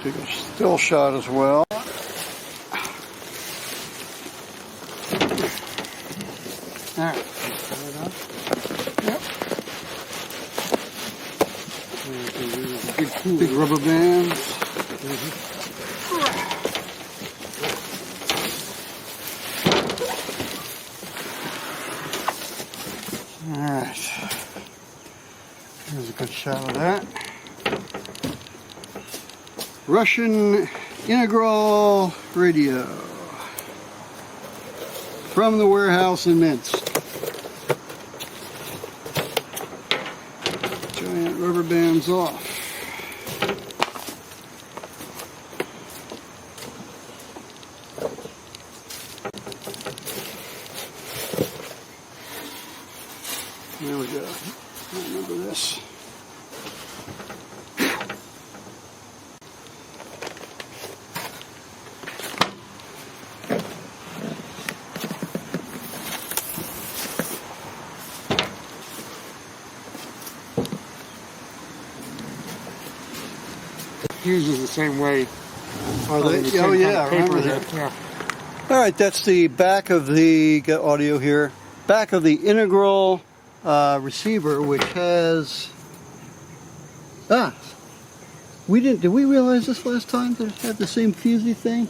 Take a still shot as well. Alright. Yep. Big rubber bands. Alright. Here's a good shot of that. Russian integral radio from the warehouse in Minsk. Giant rubber bands off. There we go. I remember this. Fuses the same way. Oh yeah, I remember that. Yeah. All right, that's the back of the audio here. Back of the integral receiver, which has did we realize this last time that it had the same fusey thing?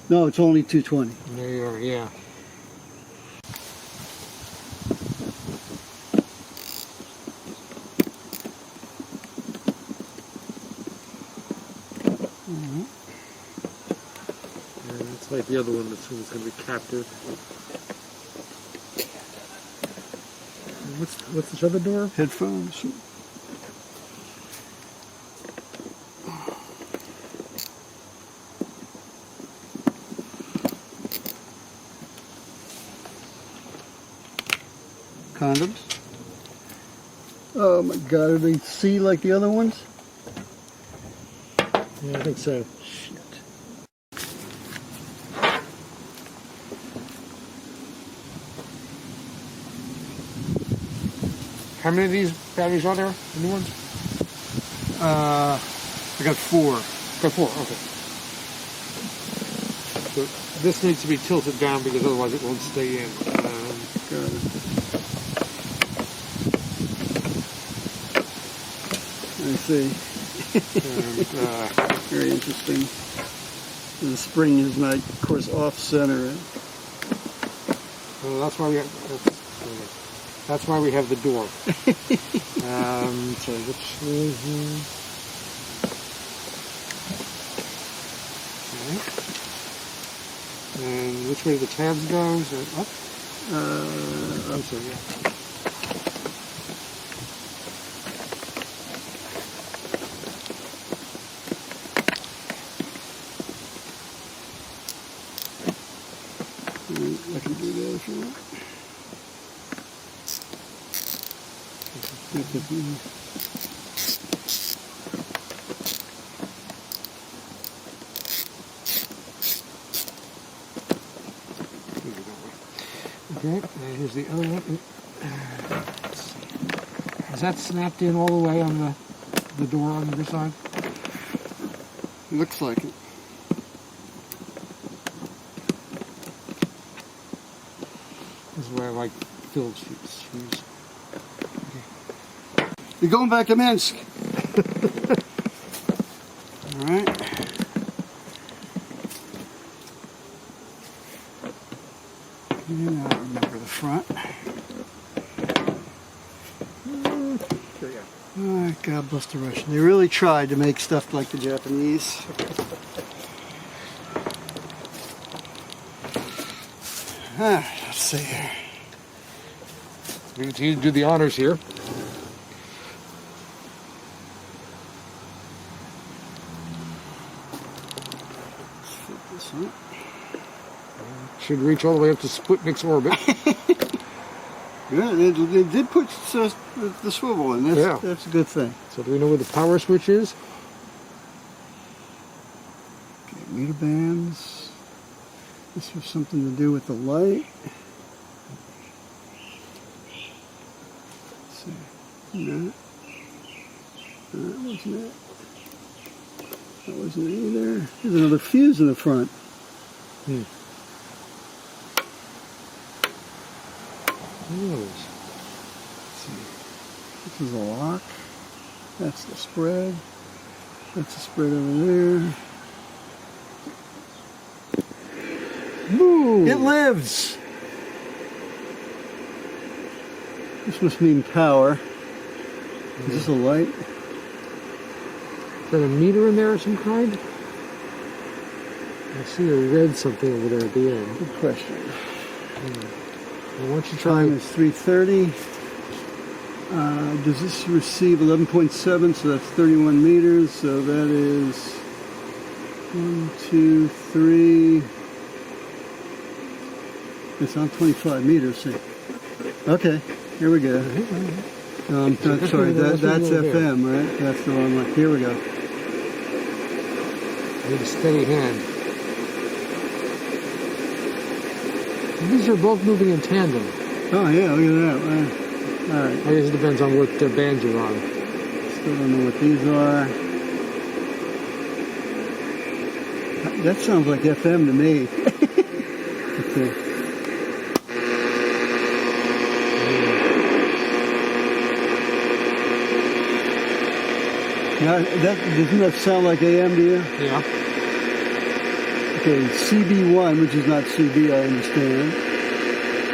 No, it's only 220. There you are, yeah. It's like the other one that's going to be captive. What's this other door? Headphones. Condoms. Oh my God, are they C like the other ones? Yeah, I think so. Shit. How many of these batteries are there? The new ones? I got 4. Got 4, okay. So this needs to be tilted down because otherwise it won't stay in. Got it. I see. And, very interesting. The spring is not, of course, off center. well, that's why we have the door. So which okay. And which way do the tabs go? Is it up? I'm sorry, yeah. I can do that if you want. Okay, and here's the other one. Let's see. Is that snapped in all the way on the door on the other side? Looks like it. This is where I like filled shoes. You're going back to Minsk. All right. And I remember the front. There you go. Oh, God bless the Russian. They really tried to make stuff like the Japanese. Let's see here. We continue to do the honors here. Let's flip this up. Should reach all the way up to Sputnik's orbit. Yeah, they did put the swivel in. That's a good thing. So do we know where the power switch is? Okay, meter bands. This was something to do with the light. Let's see. No. That wasn't it. That wasn't either. There's another fuse in the front. Let's see. This is a lock. That's the spread. That's the spread over there. Ooh. It lives! This must mean power. Is this a light? Is that a meter in there of some kind? I see a red something over there at the end. Good question. Well, why don't you try? Time is 3:30. Does this receive 11.7? So that's 31 meters. So that is 1, 2, 3. It's on 25 meters. See. Okay, here we go. Sorry, that's FM, right? That's the wrong one. Here we go. Need a steady hand. These are both moving in tandem. Oh yeah, look at that. All right. I guess it depends on what band you're on. Still don't know what these are. That sounds like FM to me. Okay. Now, doesn't that sound like AM to you? Yeah. Okay, CB1, which is not CB, I understand.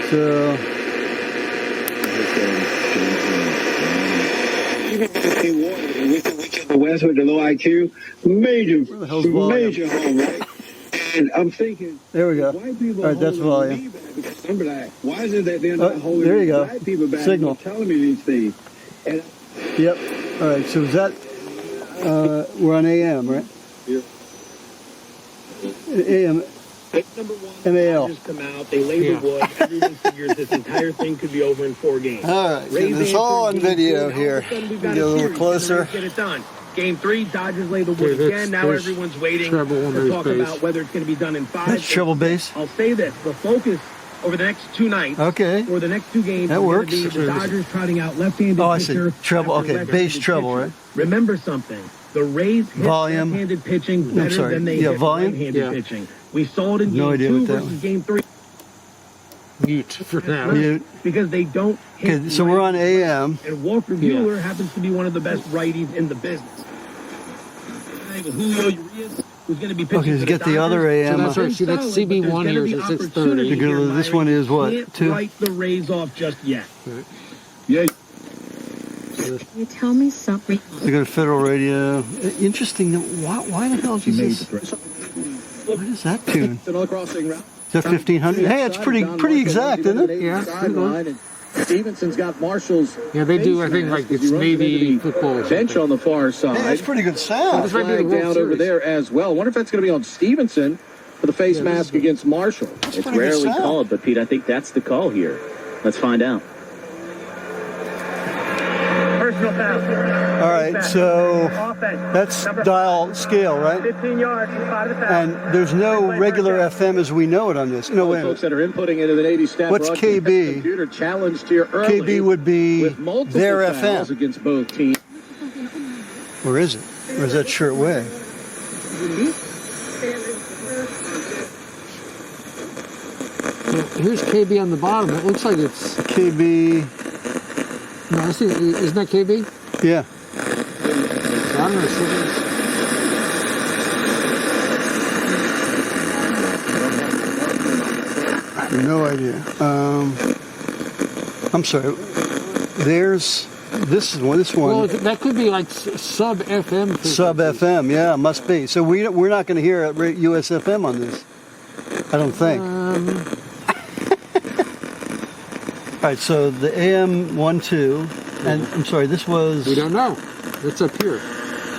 So... The West with the low IQ, major home, right? And I'm thinking, there we go. White people all right, that's volume. Remember that? Why is it that they're not holding there you go. black people back? Signal. Telling me these things. And yep. All right. So is that we're on AM, right? Yeah. AM. Number one, MAL. Just come out. They labor wood. Everyone figures this entire thing could be over in 4 games. All right. It's all on video here. Get a little closer. Get it done. Game 3, Dodgers lay the wood again. Now everyone's waiting to talk about whether it's going to be done in 5. That's treble bass. I'll say this: the focus over the next 2 nights, or the next 2 games, that works. Be the Dodgers trotting out left-handed pitcher. I see. Treble. Okay, bass treble, right? Remember something: the Rays hit left-handed pitching better than they hit right-handed pitching. We saw it in Game 2 versus Game 3. Mute for now. Mute. Because they don't hit. Okay, so we're on AM. And Walker Buehler happens to be one of the best righties in the business. Julio Urias, who's going to be pitching. Okay, let's get the other AM. So that's right. See, that's CB1 here, so 630. This one is what? Can't 2? write the Rays off just yet. Right. Yeah. You tell me something. They go to Federal Radio. Interesting. Why the hell is this? What is that tune? Another crossing route. Is that 1500? Hey, it's pretty exact, isn't it? Yeah. Stevenson's got Marshall's. Yeah, they do. I think like it's Navy football. Bench on the far side. Hey, that's pretty good sound. This might be the World down Series. over there as well. I wonder if that's going to be on Stevenson for the face mask against Marshall. It's rarely called, but Pete, I think that's the call here. Let's find out. Personal foul. All right, so that's dial scale, right? 15 yards, 5 to foul. And there's no regular FM as we know it on this. No, wait a Folks minute. that are inputting into the Navy staff. What's KB? Computer challenged here early. KB would be their FM. Against both teams. Or is it? Or is that shirt way? Here's KB on the bottom. It looks like it's KB. No, I see. Isn't that KB? Yeah. I don't know. No idea. I'm sorry. There's this one. Well, that could be like sub FM. Sub FM, yeah, must be. So we're not going to hear US FM on this. I don't think. All right. So the AM 1-2, and I'm sorry. This was. We don't know. It's up here.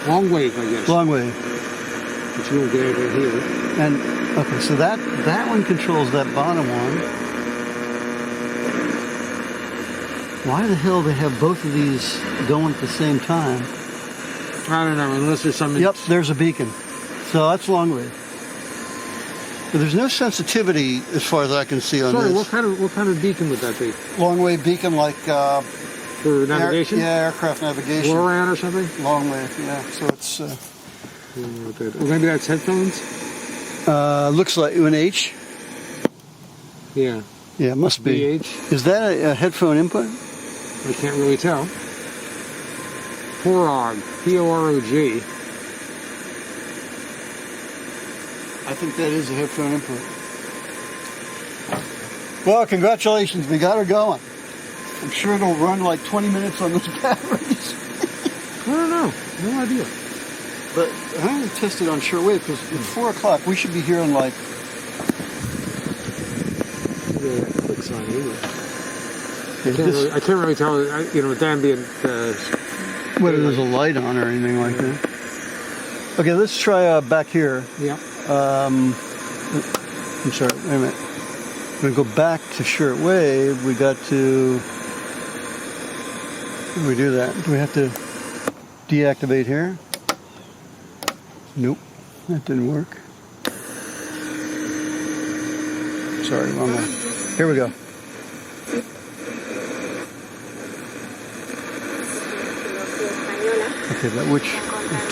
Long wave, I guess. Long wave. But you won't get it here. And okay, so that one controls that bottom one. Why the hell they have both of these going at the same time? I don't know, unless there's something. Yep, there's a beacon. So that's long wave. But there's no sensitivity as far as I can see on Sorry, this. what kind of beacon would that be? Long wave beacon, like for navigation? aircraft navigation. LORAN or something? Long wave, yeah. So it's Well, maybe that's headphones? Looks like an H. Yeah. Yeah, it must be. BH? Is that a headphone input? I can't really tell. Porog. P-O-R-O-G. I think that is a headphone input. Well, congratulations. We got her going. I'm sure it'll run like 20 minutes on those batteries. I don't know. No idea. But I'm going to test it on shortwave because at 4 o'clock we should be here in like... Yeah, clicks on either. I can't really tell, with ambient... whether there's a light on or anything like that. Okay, let's try back here. Yeah. I'm sorry, wait a minute. I'm going to go back to shortwave. We got to... How do we do that? Do we have to deactivate here? Nope, that didn't work. Sorry, wrong one. Here we go. Okay, that which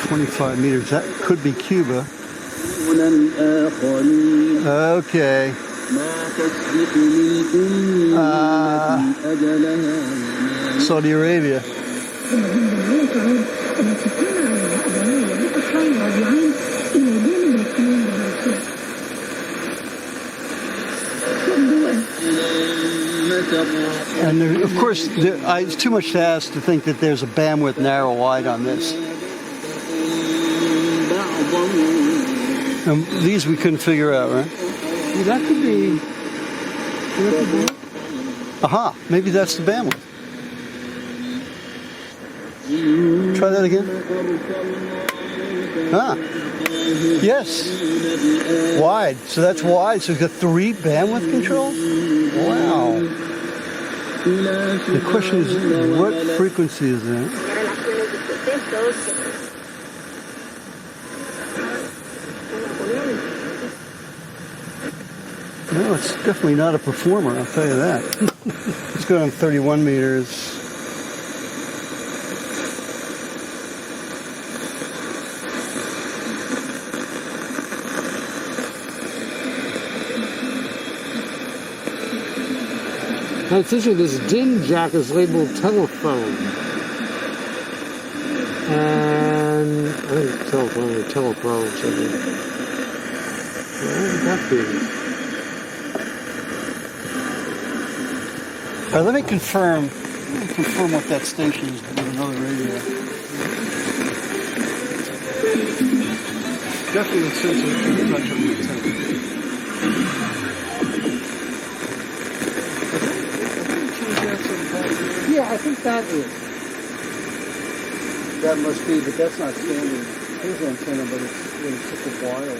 25 meters, that could be Cuba. Okay. Saudi Arabia. And there, of course, it's too much to ask to think that there's a bandwidth narrow wide on this. These we couldn't figure out, right? Well, that could be... Aha, maybe that's the bandwidth. Try that again. Ah, yes. Wide. So that's wide. So we've got 3 bandwidth controls? Wow. The question is, what frequency is that? No, it's definitely not a performer, I'll tell you that. Let's go on 31 meters. Now, it's interesting, this DIN jack is labeled telephone. And I think telephone or telepro or something. What would that be? All right, let me confirm what that station is with another radio. Definitely the sensor can touch on the antenna. Yeah, I think that is. That must be, but that's not standard. Here's an antenna, but it's just a wire.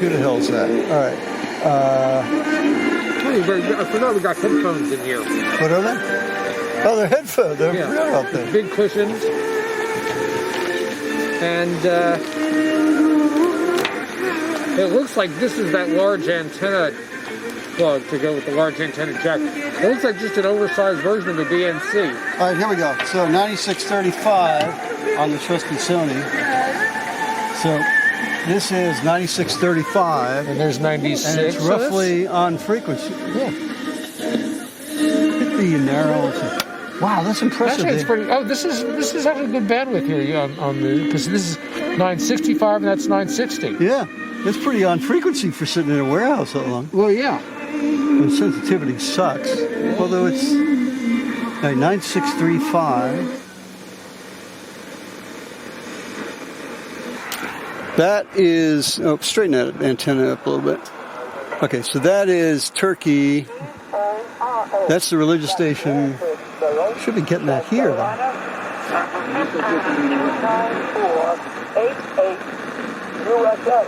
Who the hell's that? All right. I forgot we got headphones in here. What are they? Oh, they're headphones. They're real out there. Big cushions. And it looks like this is that large antenna plug to go with the large antenna jack. It looks like just an oversized version of the BNC. All right, here we go. So 9635 on the trusty Sony. So this is 9635. And there's 96. And it's roughly on frequency. Yeah. Look at the narrow. Wow, that's impressive. Actually, it's pretty. Oh, this is actually good bandwidth here on the, because this is 965 and that's 960. Yeah, it's pretty on frequency for sitting in a warehouse so long. Well, yeah. The sensitivity sucks. Although it's 9635. That is, straighten that antenna up a little bit. Okay, so that is Turkey. That's the religious station. Should be getting that here, though.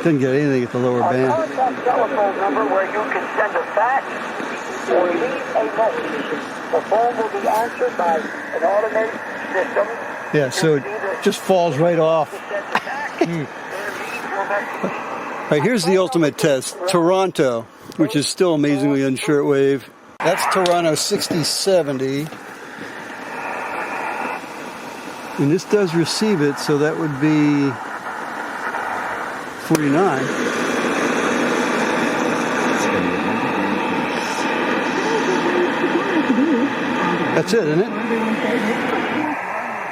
Didn't get anything at the lower band. Contact telephone number where you can send a fax or leave a message. The phone will be answered by an automated system. Yeah, so it just falls right off. All right, here's the ultimate test. Toronto, which is still amazingly on shortwave. That's Toronto 6070. And this does receive it, so that would be 49. That's it, isn't it?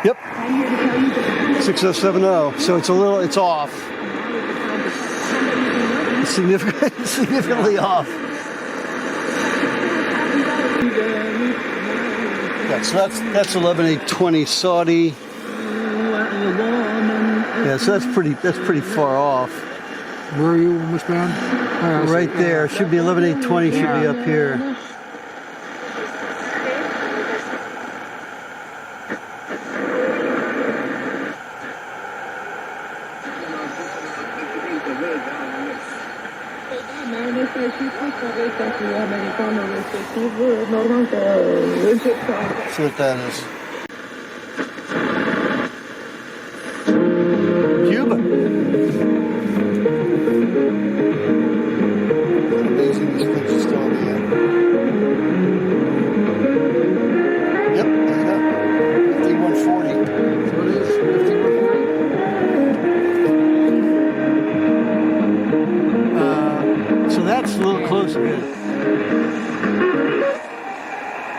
Yep. 6070. So it's off. It's significantly off. Yeah, so that's 11/8/20 Saudi. Yeah, so that's pretty far off. Where are you? Which band? Oh, right there. Should be 11/8/20. Should be up here. See what that is. Cuba. Amazing this thing is still in the air. Yep, there you go. 5140. So it is 5140. So that's a little closer in.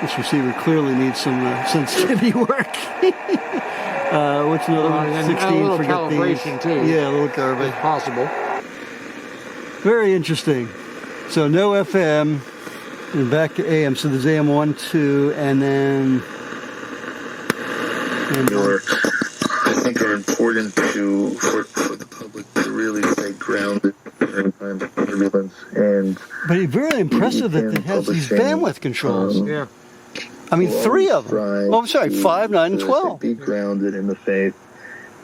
This receiver clearly needs some sensitivity work. What's another one? 16. A little forget calibration these. too. Yeah, a little calibration. If possible. Very interesting. So no FM, and back to AM. So there's AM 1, 2, and then. I think are important for the public to really stay grounded during times of turbulence. But it's very impressive that it has these bandwidth controls. Yeah. I mean, 3 of them. Oh, I'm sorry, 5, 9, and 12. Be grounded in the faith.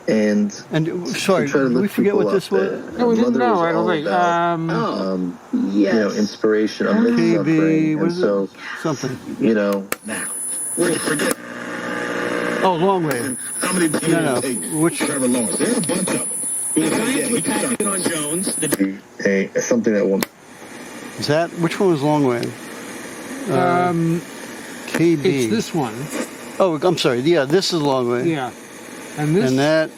And sorry, did we forget what this was? No, we didn't know. I don't think. Yes. You know, inspiration amidst KB, what is so, it? Something. You know, now. Wait, forget. Oh, long wave. How many No. Which? Trevor Lawrence. There's a bunch of them. On Jones. Something that will. Is that which one was long wave? KB. It's this one. Oh, I'm sorry. Yeah, this is long wave. Yeah. And this. And that.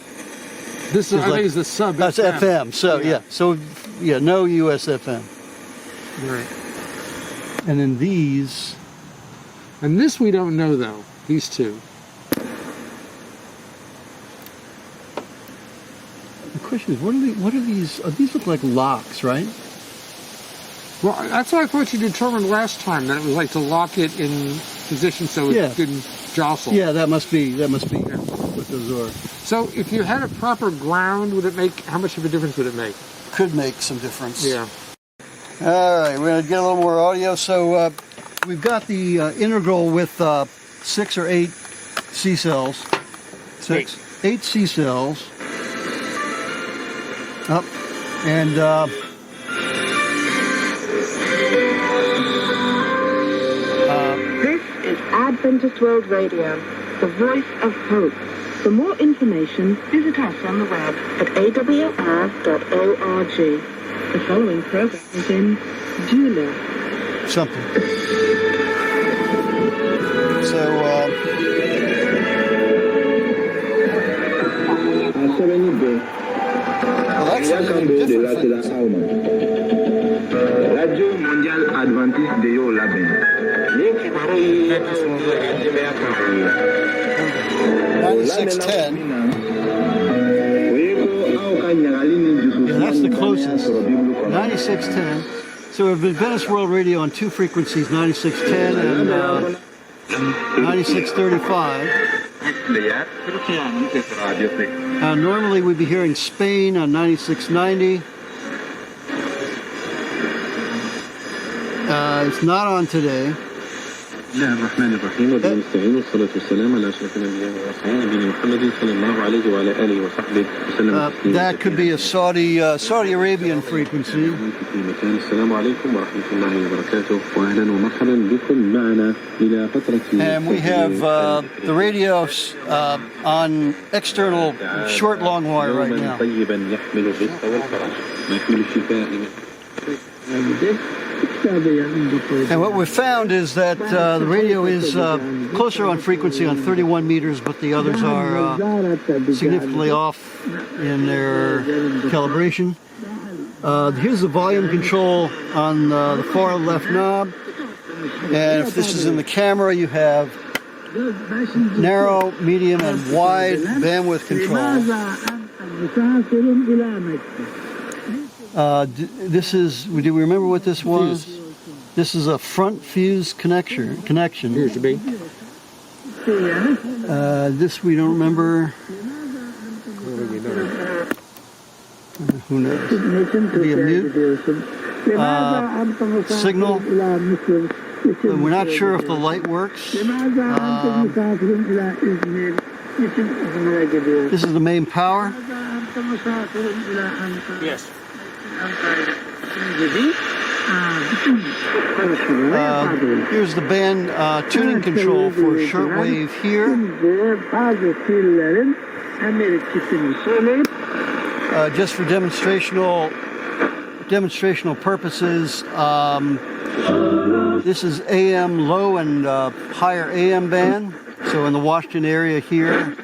This is I think is the sub. That's FM. So yeah. So yeah, no US FM. Right. And then these. And this we don't know though. These two. The question is, what are these? These look like locks, right? Well, that's what I thought you determined last time, that it was like to lock it in position so it didn't jostle. Yeah, that must be what those are. So if you had a proper ground, how much of a difference would it make? Could make some difference. Yeah. All right, we're going to get a little more audio. So we've got the integral with 6 or 8 C cells. 8 C cells. Up. And this is Adventist World Radio, the voice of hope. For more information, visit us on the web at awr.org. The following program is in Julia. Something. So, well, that's something different. Radio Mondiale Adventiste de Yo Labin. 9610. Yeah, that's the closest. 9610. So we've been Adventist World Radio on 2 frequencies, 9610 and 9635. Normally we'd be hearing Spain on 9690. It's not on today. بسم الله الرحمن الرحيم وبه نستعين والصلاة والسلام على أشرف الأنبياء والمرسلين نبينا محمد صلى الله عليه وعلى آله وصحبه وسلم. That could be a Saudi Arabian frequency. السلام عليكم ورحمة الله وبركاته وأهلا ومرحبا بكم معنا إلى فترة. And we have the radio on external short long wire right now. طيبا يحمل الرزق والفرج ويحمل الشفاء. And what we found is that the radio is closer on frequency on 31 meters, but the others are significantly off in their calibration. Here's the volume control on the far left knob. And if this is in the camera, you have narrow, medium, and wide bandwidth control. This is, do we remember what this was? This is a front fuse connection. Appears to be. This we don't remember. Who knows? Be a mute. Signal. We're not sure if the light works. This is the main power. Yes. Here's the band tuning control for shortwave here. Just for demonstrational purposes, this is AM low and higher AM band. So in the Washington area here,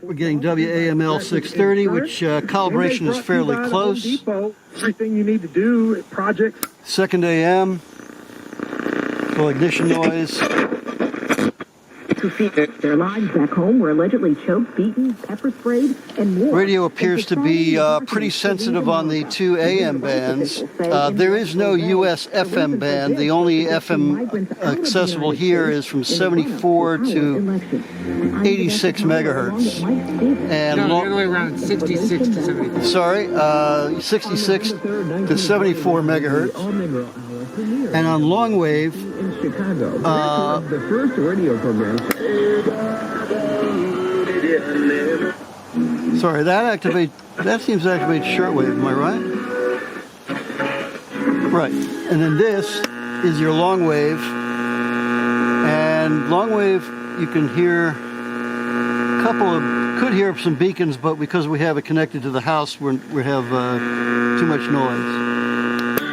we're getting WAML 630, which calibration is fairly close. Everything you need to do at projects. Second AM, full ignition noise. Their lives back home were allegedly choked, beaten, pepper sprayed, and more. Radio appears to be pretty sensitive on the 2 AM bands. There is no US FM band. The only FM accessible here is from 74 to 86 megahertz. And no, the other way around, 66 to 74. Sorry, 66 to 74 megahertz. And on long wave, the first radio program. Sorry, that seems to activate shortwave, am I right? Right. And then this is your long wave. And long wave, you can hear could hear some beacons, but because we have it connected to the house, we have too much noise.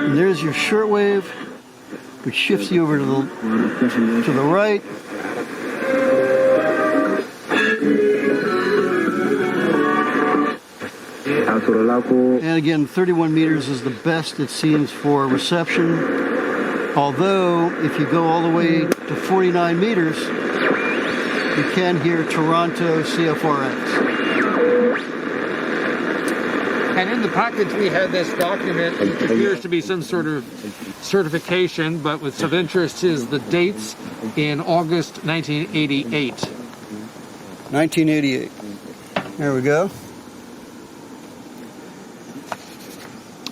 And there's your shortwave, which shifts you over to the right. And again, 31 meters is the best it seems for reception. Although, if you go all the way to 49 meters, you can hear Toronto CFRX. And in the package we have this document. It appears to be some sort of certification, but what's of interest is the dates in August 1988. 1988. There we go.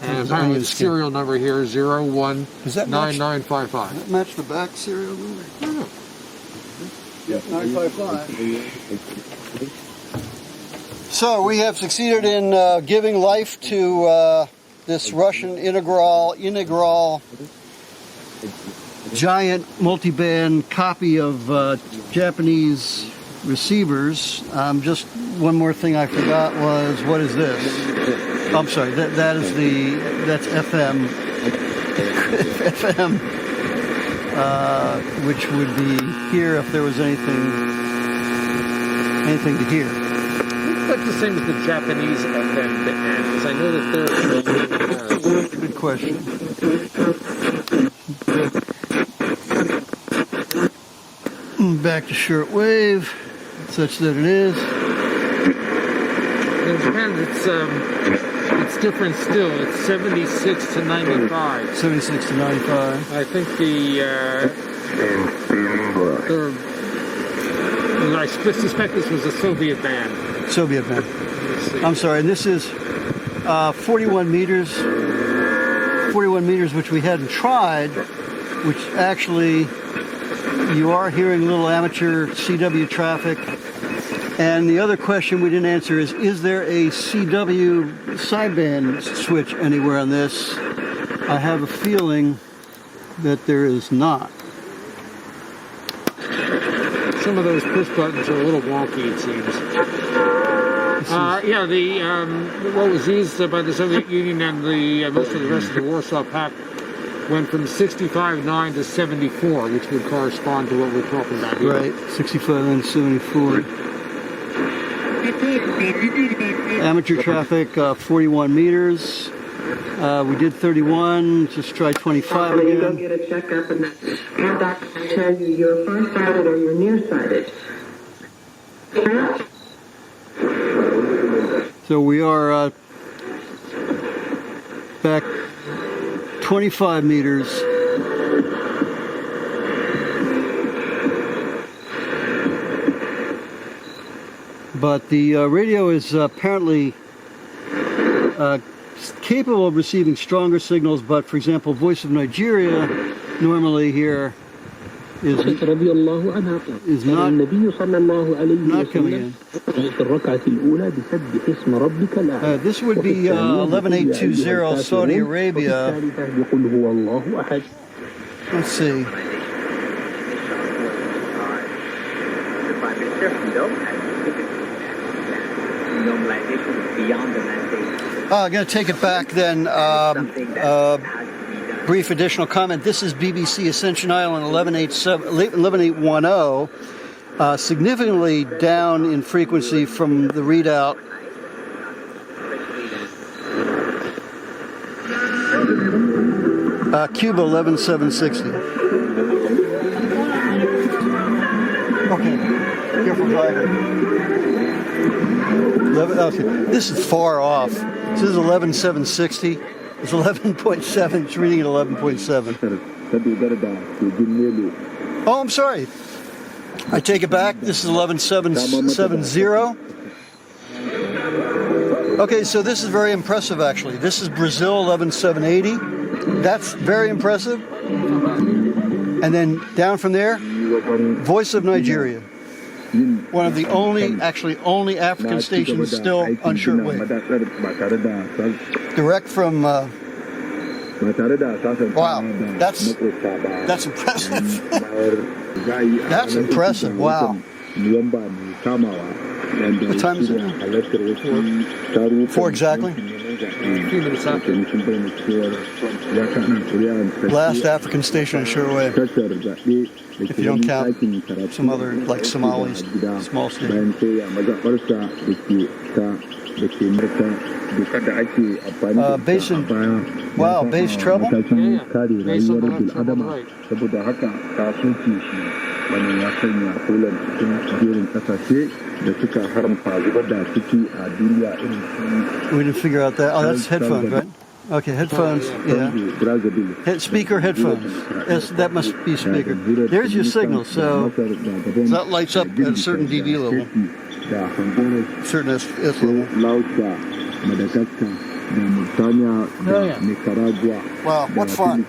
And apparently the serial number here is 019955. Does that match the back serial number? No. Yep, 955. So we have succeeded in giving life to this Russian integral giant multiband copy of Japanese receivers. Just one more thing I forgot was, what is this? I'm sorry, that's FM. FM, which would be here if there was anything to hear. It's like the same as the Japanese FM band, because I know that they're... Good question. Back to shortwave, such that it is. In Japan, it's different still. It's 76 to 95. 76 to 95. I think I suspect this was a Soviet band. Soviet band. I'm sorry, this is 41 meters. 41 meters, which we hadn't tried, which actually you are hearing little amateur CW traffic. And the other question we didn't answer is there a CW sideband switch anywhere on this? I have a feeling that there is not. Some of those push buttons are a little wonky, it seems. Yeah, what was used by the Soviet Union and most of the rest of the Warsaw Pact went from 65.9 to 74, which would correspond to what we're talking about here. Right, 65 and 74. Amateur traffic, 41 meters. We did 31, just try 25 again. Go get a checkup and your doctor will tell you you're farsighted or you're nearsighted. So we are back 25 meters. But the radio is apparently capable of receiving stronger signals, but for example, Voice of Nigeria normally here is not coming in. This would be 11820 Saudi Arabia. Let's see. I'm going to take it back then. Brief additional comment. This is BBC Ascension Island 11810, significantly down in frequency from the readout. Cuba 11760. Okay, careful driving. Okay. This is far off. This is 11760. It's 11.7. It's reading at 11.7. Oh, I'm sorry. I take it back. This is 11770. Okay, so this is very impressive, actually. This is Brazil 11780. That's very impressive. And then down from there, Voice of Nigeria. One of the only African stations still on shortwave. Direct from, wow, that's impressive. That's impressive, wow. What time is it now? 4 exactly. Last African station on shortwave. If you don't count some other, like Somalis, small station. Bass in, wow, bass treble? Yeah. Bass on the left, treble on the right. We didn't figure out that. Oh, that's headphones, right? Okay, headphones, yeah. Speaker headphones. Yes, that must be speaker. There's your signal, so that lights up at a certain dB level. Certain S level. Wow, what fun.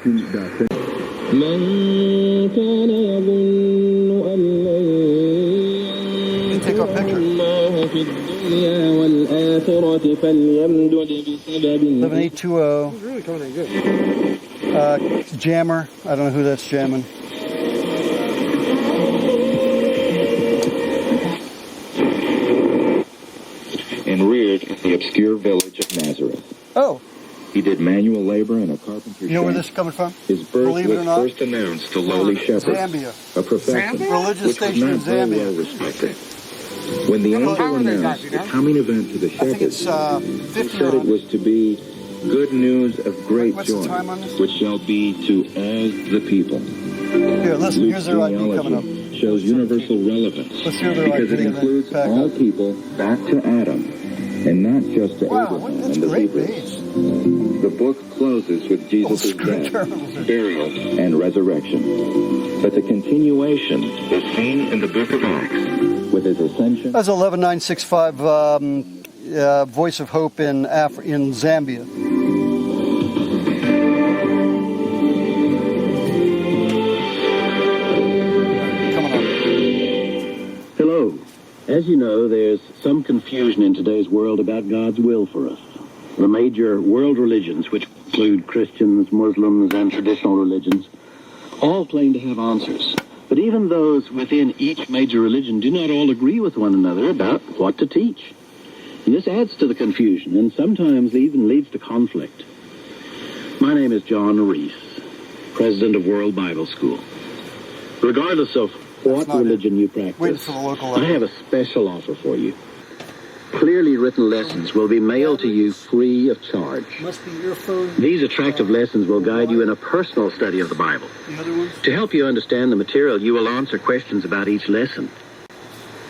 Take our picture. 11820. Really coming in good. Jammer. I don't know who that's jamming. And reared in the obscure village of Nazareth. Oh. He did manual labor in a carpenter's You know where shop. this is coming from? His birth Believe it or was not? first announced to lowly shepherds. Zambia. A profession Religious which was station in not very Zambia. well respected. When the angel announced the coming event to the shepherds, he said it was to be good news of great joy, which shall be to all the people. Here, listen, here's their ID coming up. Shows universal relevance Let's hear their because it ID and then includes back all up. people back to Adam, and not just to Wow, Abraham that's and the great Hebrews. bass. The book closes with Jesus' death, burial, and resurrection. But the continuation is seen in the book of Acts, with his ascension. That's 11965 Voice of Hope in Zambia. As you know, there's some confusion in today's world about God's will for us. The major world religions, which include Christians, Muslims, and traditional religions, all claim to have answers. But even those within each major religion do not all agree with one another about what to teach. And this adds to the confusion and sometimes even leads to conflict. My name is John Reese, president of World Bible School. Regardless of what religion you practice, I have a special offer for you. Clearly written lessons will be mailed to you free of charge. These attractive lessons will guide you in a personal study of the Bible. To help you understand the material, you will answer questions about each lesson.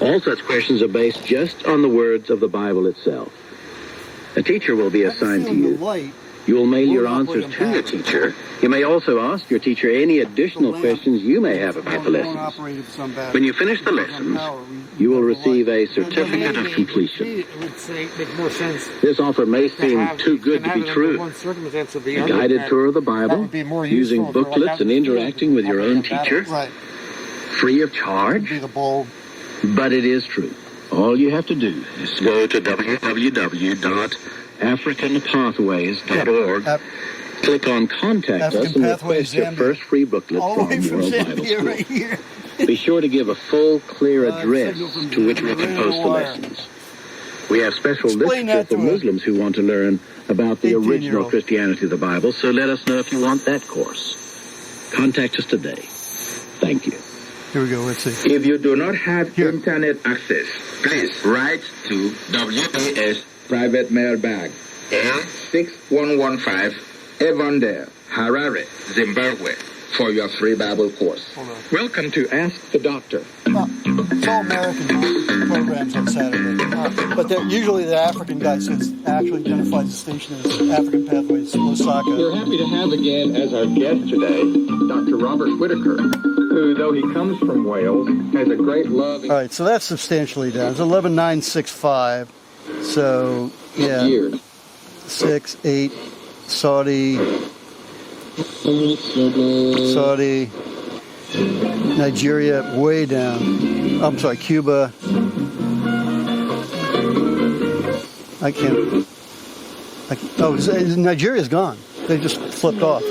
All such questions are based just on the words of the Bible itself. A teacher will be assigned to you. You will mail your answers to your teacher. You may also ask your teacher any additional questions you may have about the lessons. When you finish the lessons, you will receive a certificate of completion. This offer may seem too good to be true. A guided tour of the Bible, using booklets and interacting with your own teacher, free of charge, but it is true. All you have to do is go to www.africanpathways.org, click on Contact Us, and request your first free booklet from World Bible School. Be sure to give a full, clear address to which we can post the lessons. We have special literature for Muslims who want to learn about the original Christianity of the Bible, so let us know if you want that course. Contact us today. Thank you. Here we go, let's see. If you do not have internet access, please write to WAS Private Mailbag, L6115, Avondale, Harare, Zimbabwe, for your free Bible course. Welcome to Ask the Doctor. It's all American programs on Saturday. But usually the African guy actually identifies the station as African Pathways, Osaka. We're happy to have again as our guest today, Dr. Robert Whitaker, who, though he comes from Wales, has a great love... All right, so that's substantially down. It's 11,965. So, yeah. 6, 8, Saudi, Nigeria, way down. I'm sorry, Cuba. Oh, Nigeria's gone. They just flipped off.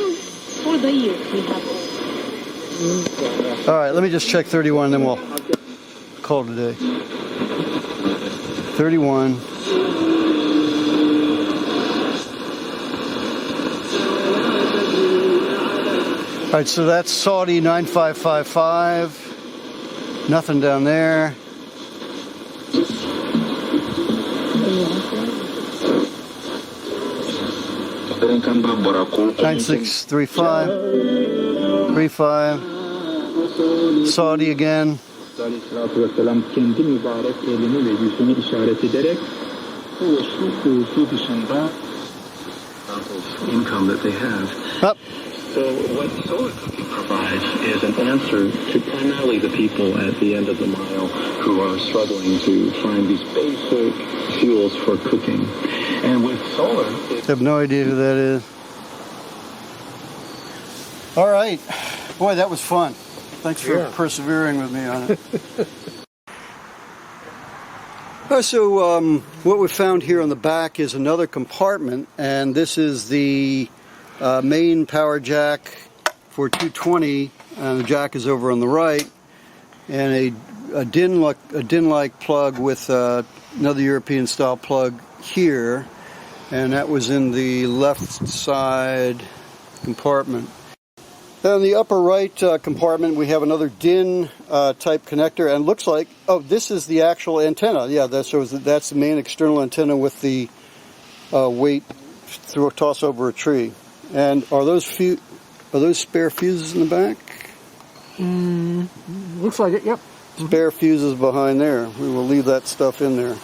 All right, let me just check 31, and then we'll call it a day. 31. All right, so that's Saudi 9555. Nothing down there. $9635. Saudi again. Income that they have. Up. So what solar cooking provides is an answer to primarily the people at the end of the mile who are struggling to find these basic fuels for cooking. And with solar... I have no idea who that is. All right. Boy, that was fun. Thanks for persevering with me on it. So what we found here on the back is another compartment, and this is the main power jack for 220, and the jack is over on the right, and a DIN-like plug with another European style plug here, and that was in the left side compartment. On the upper right compartment we have another DIN type connector, and it looks like, oh, this is the actual antenna. Yeah, that's the main external antenna with the weight toss over a tree. And are those spare fuses in the back? Looks like it, yep. Spare fuses behind there. We will leave that stuff in there.